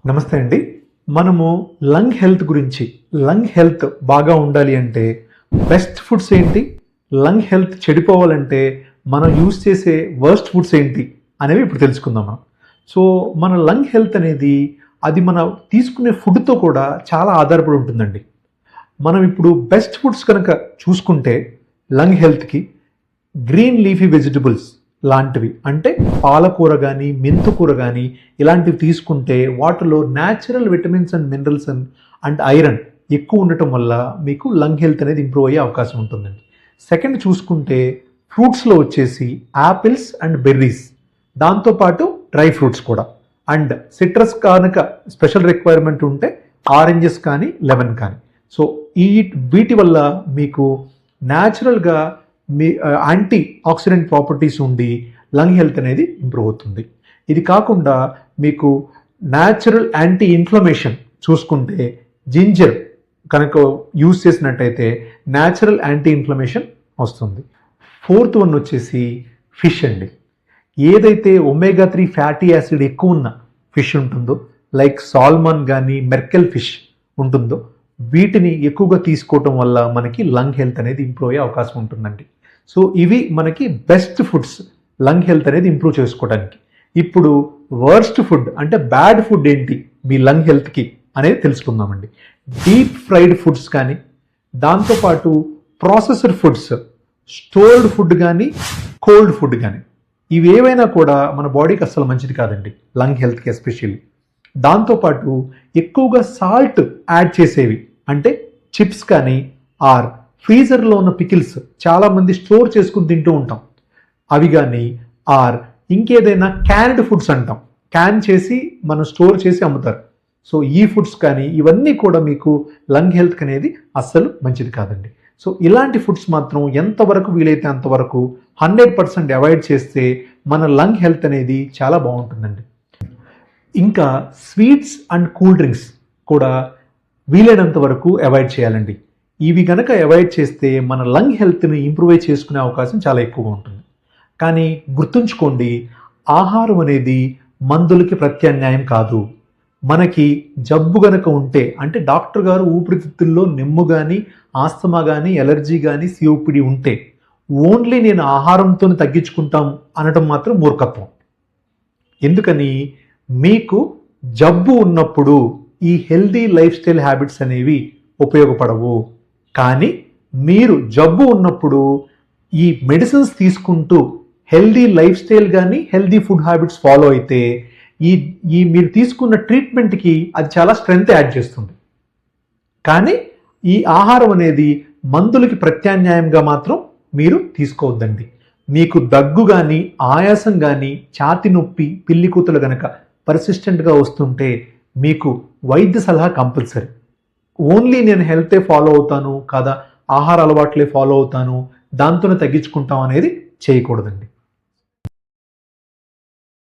నమస్తే అండి. మనము లంగ్ హెల్త్ గురించి, లంగ్ హెల్త్ బాగా ఉండాలి అంటే బెస్ట్ ఫుడ్స్ ఏంటి, లంగ్ హెల్త్ చెడిపోవాలంటే మనం యూస్ చేసే వర్స్ట్ ఫుడ్స్ ఏంటి అనేవి ఇప్పుడు తెలుసుకుందాం మనం. సో మన లంగ్ హెల్త్ అనేది అది మన తీసుకునే ఫుడ్తో కూడా చాలా ఆధారపడి ఉంటుందండి. మనం ఇప్పుడు బెస్ట్ ఫుడ్స్ కనుక చూసుకుంటే లంగ్ హెల్త్కి గ్రీన్ లీఫీ వెజిటబుల్స్ లాంటివి, అంటే పాలకూర కానీ మెంతుకూర కానీ ఇలాంటివి తీసుకుంటే వాటిలో natural vitamins and minerals and iron ఎక్కువ ఉండటం వల్ల మీకు లంగ్ హెల్త్ అనేది ఇంప్రూవ్ అయ్యే అవకాశం ఉంటుందండి. సెకండ్ చూసుకుంటే ఫ్రూట్స్లో వచ్చేసి యాపిల్స్ అండ్ బెర్రీస్, దాంతోపాటు డ్రై ఫ్రూట్స్ కూడా, అండ్ సిట్రస్ కనుక స్పెషల్ రిక్వైర్మెంట్ ఉంటే ఆరెంజెస్ కానీ లెమన్ కానీ. సో వీటి వల్ల మీకు న్యాచురల్గా మీ యాంటీ ఆక్సిడెంట్ ప్రాపర్టీస్ ఉండి లంగ్ హెల్త్ అనేది ఇంప్రూవ్ అవుతుంది. ఇది కాకుండా మీకు న్యాచురల్ యాంటీ ఇన్ఫ్లమేషన్ చూసుకుంటే జింజర్ కనుక యూజ్ చేసినట్టయితే న్యాచురల్ యాంటీ ఇన్ఫ్లమేషన్ వస్తుంది. ఫోర్త్ వన్ వచ్చేసి ఫిష్ అండి. ఏదైతే ఒమేగా 3 ఫ్యాటీ యాసిడ్ ఎక్కువ ఉన్న ఫిష్ ఉంటుందో, లైక్ సాల్మన్ కానీ మెర్కెల్ ఫిష్ ఉంటుందో, వీటిని ఎక్కువగా తీసుకోవటం వల్ల మనకి లంగ్ హెల్త్ అనేది ఇంప్రూవ్ అయ్యే అవకాశం ఉంటుందండి. సో ఇవి మనకి బెస్ట్ ఫుడ్స్ లంగ్ హెల్త్ అనేది ఇంప్రూవ్ చేసుకోవడానికి. ఇప్పుడు వర్స్ట్ ఫుడ్ అంటే బ్యాడ్ ఫుడ్ ఏంటి మీ లంగ్ హెల్త్కి అనేది తెలుసుకుందామండి. డీప్ ఫ్రైడ్ ఫుడ్స్ కానీ, దాంతోపాటు ప్రాసెసర్ ఫుడ్స్, స్టోర్డ్ ఫుడ్ కానీ, కోల్డ్ ఫుడ్ కానీ, ఇవి ఏవైనా కూడా మన బాడీకి అస్సలు మంచిది కాదండి, లంగ్ హెల్త్కి ఎస్పెషల్లీ. దాంతోపాటు ఎక్కువగా సాల్ట్ యాడ్ చేసేవి, అంటే చిప్స్ కానీ ఆర్ ఫ్రీజర్లో ఉన్న పికిల్స్ చాలామంది స్టోర్ చేసుకుని తింటూ ఉంటాం, అవి కానీ, ఆర్ ఇంకేదైనా క్యాన్డ్ ఫుడ్స్ అంటాం, క్యాన్ చేసి మనం స్టోర్ చేసి అమ్ముతారు. సో ఈ ఫుడ్స్ కానీ ఇవన్నీ కూడా మీకు లంగ్ హెల్త్ అనేది అస్సలు మంచిది కాదండి. సో ఇలాంటి ఫుడ్స్ మాత్రం ఎంతవరకు వీలైతే అంతవరకు 100% అవాయిడ్ చేస్తే మన లంగ్ హెల్త్ అనేది చాలా బాగుంటుందండి. ఇంకా స్వీట్స్ అండ్ కూల్ డ్రింక్స్ కూడా వీలైనంత వరకు అవాయిడ్ చేయాలండి. ఇవి కనుక అవాయిడ్ చేస్తే మన లంగ్ హెల్త్ని ఇంప్రూవ్ చేసుకునే అవకాశం చాలా ఎక్కువగా ఉంటుంది. కానీ గుర్తుంచుకోండి, ఆహారం అనేది మందులకి ప్రత్యామ్నాయం కాదు. మనకి జబ్బు గనక ఉంటే, అంటే డాక్టర్ గారు ఊపిరితిత్తుల్లో నెమ్ము కానీ, ఆస్తమా కానీ, ఎలర్జీ కానీ, సిఓపిడి ఉంటే ఓన్లీ నేను ఆహారంతో తగ్గించుకుంటాం అనడం మాత్రం మూర్ఖత్వం. ఎందుకని, మీకు జబ్బు ఉన్నప్పుడు ఈ హెల్దీ లైఫ్ స్టైల్ హ్యాబిట్స్ అనేవి ఉపయోగపడవు. కానీ మీరు జబ్బు ఉన్నప్పుడు ఈ మెడిసిన్స్ తీసుకుంటూ హెల్దీ లైఫ్ స్టైల్ కానీ హెల్దీ ఫుడ్ హ్యాబిట్స్ ఫాలో అయితే ఈ మీరు తీసుకున్న ట్రీట్మెంట్కి అది చాలా స్ట్రెంగ్త్ యాడ్ చేస్తుంది. కానీ ఈ ఆహారం అనేది మందులకి ప్రత్యామ్నాయంగా మాత్రం మీరు తీసుకోవద్దండి. మీకు దగ్గు కానీ, ఆయాసం కానీ, ఛాతి నొప్పి, పిల్లి కూతులు కనుక పర్సిస్టెంట్గా వస్తుంటే మీకు వైద్య సలహా కంపల్సరీ. ఓన్లీ నేను హెల్తే ఫాలో అవుతాను కదా, ఆహార అలవాట్లే ఫాలో అవుతాను, దాంతోనే తగ్గించుకుంటాం అనేది చేయకూడదండి.